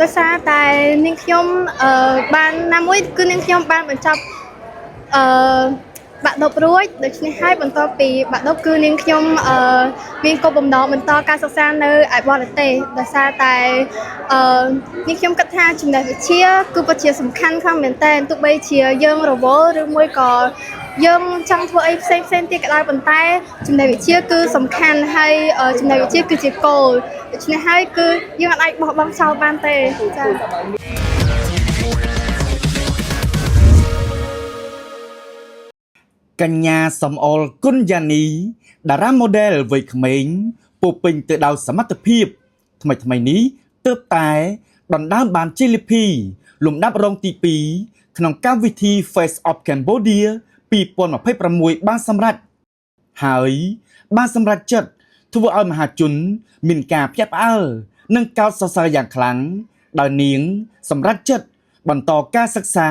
ដោយសារតែនាងខ្ញុំបានណាមួយគឺនាងខ្ញុំបានបញ្ចប់បាក់ឌុបរួចដូច្នេះហើយបន្ទាប់ពីបាក់ឌុបគឺនាងខ្ញុំមានគោលបំណងបន្តការសិក្សានៅឯបរទេសដោយសារតែនាងខ្ញុំគិតថាចំណេះវិជ្ជាគឺពិតជាសំខាន់ខ្លាំងមែនទែនទោះបីជាយើងរវល់ឬមួយក៏យើងចង់ធ្វើអីផ្សេងទៀតក៏ដោយប៉ុន្តែចំណេះវិជ្ជាគឺសំខាន់ហើយចំណេះវិជ្ជាគឺជាគោលដូច្នេះហើយគឺយើងអាចបោះបង់ចោលបានទេចា៎កញ្ញាសំអល់គុណយ៉ានីតារា model វ័យក្មេងពោពេញទៅដោយសមត្ថភាពថ្មីនេះទើបតែដណ្ដើមបានជ័យលាភីលំដាប់រងទី2ក្នុងកម្មវិធី Face of Cambodia 2026បានសម្រេចហើយបានសម្រេចចិត្តធ្វើឲ្យមហាជនមានការភ្ញាក់ផ្អើលនិងកោតសរសើរយ៉ាងខ្លាំងដោយនាងសម្រេចចិត្តបន្តការសិក្សា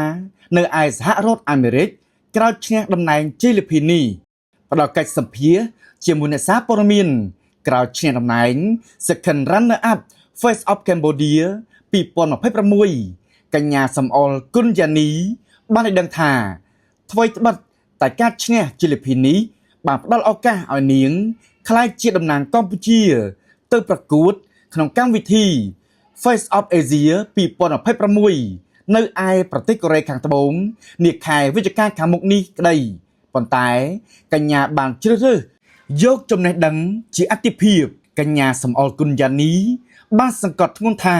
នៅឯសហរដ្ឋអាមេរិកក្រោយឈ្នះតំណែងជ័យលាភីនេះផ្ដល់កិច្ចសម្ភាសជាមួយអ្នកសារព័ត៌មានក្រោយឈ្នះតំណែង Second Runner Up Face of Cambodia 2026កញ្ញាសំអល់គុណយ៉ានីបានឲ្យដឹងថាថ្មីត្បិតតែការឈ្នះជ័យលាភីនេះបានផ្ដល់ឱកាសឲ្យនាងក្លាយជាតំណាងកម្ពុជាទៅប្រកួតក្នុងកម្មវិធី Face of Asia 2026នៅឯប្រទេសកូរ៉េខាងត្បូងនាខែវិច្ឆិកាខាងមុខនេះក្តីប៉ុន្តែកញ្ញាបានជ្រើសរើសយកចំណេះដឹងជាអាទិភាពកញ្ញាសំអល់គុណយ៉ានីបានសង្កត់ធ្ងន់ថា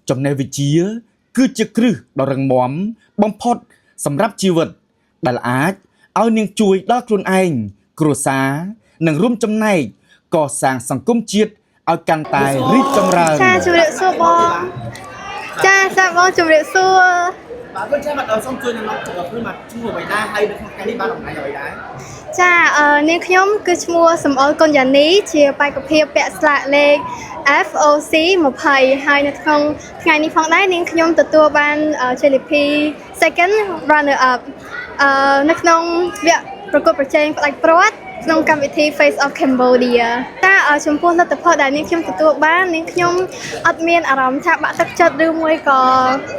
ចំណេះវិជ្ជាគឺជាគ្រឹះដ៏រឹងមាំបំផុតសម្រាប់ជីវិតដែលអាចឲ្យនាងជួយដល់ខ្លួនឯងគ្រួសារនិងរួមចំណែកកសាងសង្គមជាតិឲ្យកាន់តែរីកចម្រើនចាជម្រាបសួរបងចាបងជម្រាបសួរបាទគាត់ចាំមកសូមជួយនាំចូលខ្លួនមកឈ្មោះអ្វីដែរហើយនៅក្នុងថ្ងៃនេះបានតំណែងអ្វីដែរចានាងខ្ញុំគឺឈ្មោះសំអល់គុណយ៉ានីជាបេក្ខភាពពាក់ស្លាកលេខ FOC 20ហើយនៅក្នុងថ្ងៃនេះផងដែរនាងខ្ញុំទទួលបានជ័យលាភី Second Runner Up នៅក្នុងវគ្គប្រកួតប្រជែងផ្ដាច់ព្រាត់ក្នុងកម្មវិធី Face of Cambodia តែចំពោះលទ្ធផលដែលនាងខ្ញុំទទួលបាននាងខ្ញុំអត់មានអារម្មណ៍ថាបាក់ទឹកចិត្តឬមួយក៏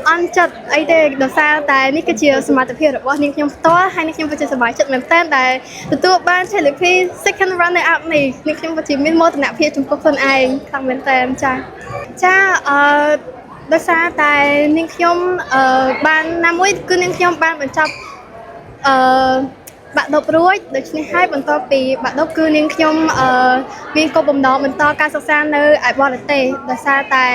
អន់ចិត្តអីទេដោយសារតែនេះគឺជាសមត្ថភាពរបស់នាងខ្ញុំផ្ទាល់ហើយនាងខ្ញុំពិតជាសប្បាយចិត្តមែនទែនដែលទទួលបានជ័យលាភី Second Runner Up នេះនាងខ្ញុំពិតជាមានមោទនភាពចំពោះខ្លួនឯងខ្លាំងមែនទែនចាដោយសារតែនាងខ្ញុំបានណាមួយគឺនាងខ្ញុំបានបញ្ចប់បាក់ឌុបរួចដូច្នេះហើយបន្ទាប់ពីបាក់ឌុបគឺនាងខ្ញុំមានគោលបំណងបន្តការសិក្សានៅឯបរទេសដោយសារតែ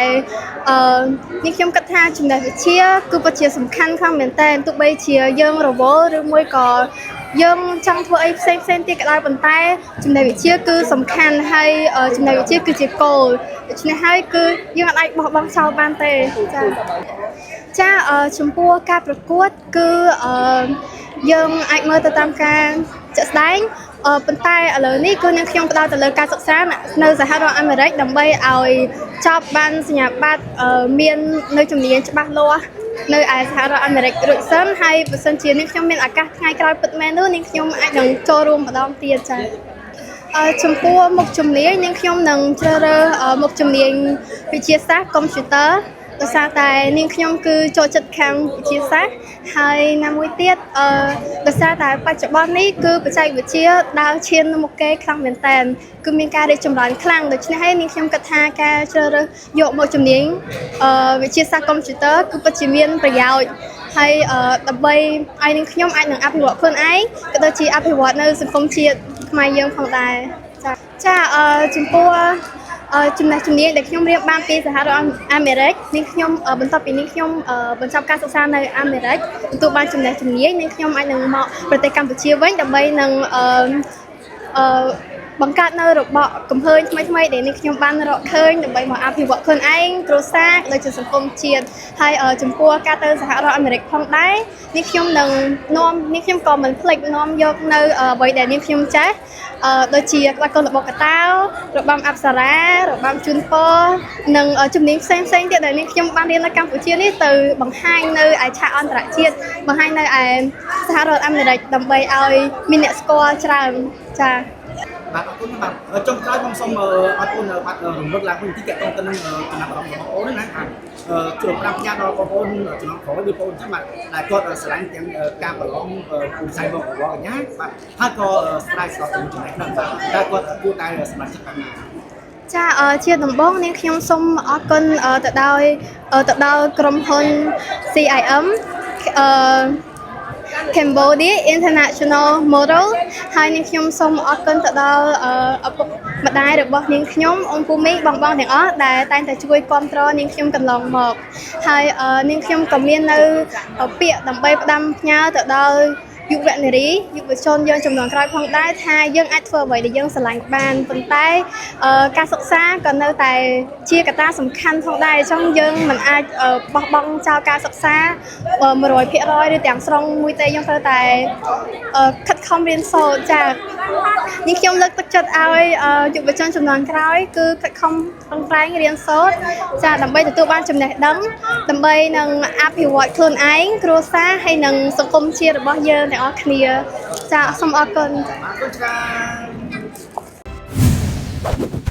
នាងខ្ញុំគិតថាចំណេះវិជ្ជាគឺពិតជាសំខាន់ខ្លាំងមែនទែនទោះបីជាយើងរវល់ឬមួយក៏យើងចង់ធ្វើអីផ្សេងទៀតក៏ដោយប៉ុន្តែចំណេះវិជ្ជាគឺសំខាន់ហើយចំណេះវិជ្ជាគឺជាគោលដូច្នេះហើយគឺយើងអាចបោះបង់ចោលបានទេចាចំពោះការប្រកួតគឺយើងអាចមើលទៅតាមការចាក់ស្ដែងប៉ុន្តែឥឡូវនេះគឺនាងខ្ញុំផ្ដោតទៅលើការសិក្សានៅសហរដ្ឋអាមេរិកដើម្បីឲ្យចប់បានសញ្ញាបត្រមាននៅជំនាញច្បាស់លាស់នៅឯសហរដ្ឋអាមេរិករួចសិនហើយបើសិនជានាងខ្ញុំមានឱកាសថ្ងៃក្រោយពិតមែននោះនាងខ្ញុំអាចនឹងចូលរួមម្ដងទៀតចា៎ចំពោះមុខជំនាញនាងខ្ញុំនឹងជ្រើសរើសមុខជំនាញវិទ្យាសាស្ត្រកុំព្យូទ័រដោយសារតែនាងខ្ញុំគឺចូលចិត្តខាងវិទ្យាសាស្ត្រហើយណាមួយទៀតដោយសារតែបច្ចុប្បន្ននេះគឺបច្ចេកវិទ្យាដើរឈានមុខគេខ្លាំងមែនតើគឺមានការរីកចម្រើនខ្លាំងដូច្នេះហើយនាងខ្ញុំគិតថាការជ្រើសរើសយកមកជំនាញវិទ្យាសាស្ត្រកុំព្យូទ័រគឺពិតជាមានប្រយោជន៍ហើយដើម្បីឲ្យនាងខ្ញុំអាចនឹងអភិវឌ្ឍខ្លួនឯងក៏ដូចជាអភិវឌ្ឍនៅសង្គមជាតិខ្មែរយើងផងដែរចាចំពោះចំណេះជំនាញដែលខ្ញុំរៀនបានពីសហរដ្ឋអាមេរិកនាងខ្ញុំបន្ទាប់ពីនាងខ្ញុំបញ្ចប់ការសិក្សានៅអាមេរិកទទួលបានចំណេះជំនាញនាងខ្ញុំអាចនឹងមកប្រទេសកម្ពុជាវិញដើម្បីនឹងបង្កើតនៅរបបកំភើញថ្មីដែលនាងខ្ញុំបានរកឃើញដើម្បីមកអភិវឌ្ឍខ្លួនឯងគ្រួសារដូចជាសង្គមជាតិហើយចំពោះការទៅសហរដ្ឋអាមេរិកផងដែរនាងខ្ញុំនឹងនាំនាងខ្ញុំក៏មិនភ្លេចនាំយកនៅអ្វីដែលនាងខ្ញុំចេះដូចជាក្បាច់គុនរបស់កតោរបាំអប្សរារបាំជូនពរនិងជំនាញផ្សេងទៀតដែលនាងខ្ញុំបានរៀននៅកម្ពុជានេះទៅបង្ហាញនៅឯឆាកអន្តរជាតិបង្ហាញនៅឯសហរដ្ឋអាមេរិកដើម្បីឲ្យមានអ្នកស្គាល់ច្រើនចា បាទអរគុណបាទចុងក្រោយខ្ញុំសូមអរគុណបាទរំលឹកឡើងវិញតិចតទៅនឹងចំណាប់អារម្មណ៍របស់បងប្អូនណាបាទជួយប្រាំផ្ញើដល់បងប្អូនចំណាប់ក្រោយបងប្អូនចឹងបាទដែលគាត់ស្រឡាញ់ទាំងការប្រឡងគូផ្សាយរបស់កញ្ញាបាទហើយក៏ស្ដាយស្ដាប់ទាំងចំណេះដឹងបាទតែគាត់គួរតែសម្រាប់ចិត្តបានណា ចាជាដំបូងនាងខ្ញុំសូមអរគុណទៅដល់ក្រុមហ៊ុន CIM Cambodia International Model ហើយនាងខ្ញុំសូមអរគុណទៅដល់ឪពុកម្ដាយរបស់នាងខ្ញុំអ៊ំពូមីបងទាំងអស់ដែលតែងតែជួយគ្រប់គ្រងនាងខ្ញុំកន្លងមកហើយនាងខ្ញុំក៏មាននៅពាក្យដើម្បីផ្ដាំផ្ញើទៅដល់យុវនារីយុវជនយើងចំនួនក្រោយផងដែរថាយើងអាចធ្វើអ្វីដែលយើងស្រឡាញ់បានប៉ុន្តែការសិក្សាក៏នៅតែជាកត្តាសំខាន់ផងដែរអញ្ចឹងយើងមិនអាចបោះបង់ចោលការសិក្សា 100% ឬទាំងស្រុងមួយទេយើងត្រូវតែខិតខំរៀនសូត្រចា៎នេះខ្ញុំលើកទឹកចិត្តឲ្យយុវជនចំនួនក្រោយគឺខិតខំប្រឹងប្រែងរៀនសូត្រចា៎ដើម្បីទទួលបានចំណេះដឹងដើម្បីនឹងអភិវឌ្ឍខ្លួនឯងគ្រួសារហើយនិងសង្គមជាតិរបស់យើងទាំងអស់គ្នាចាសូមអរគុណ អរគុណច្រើន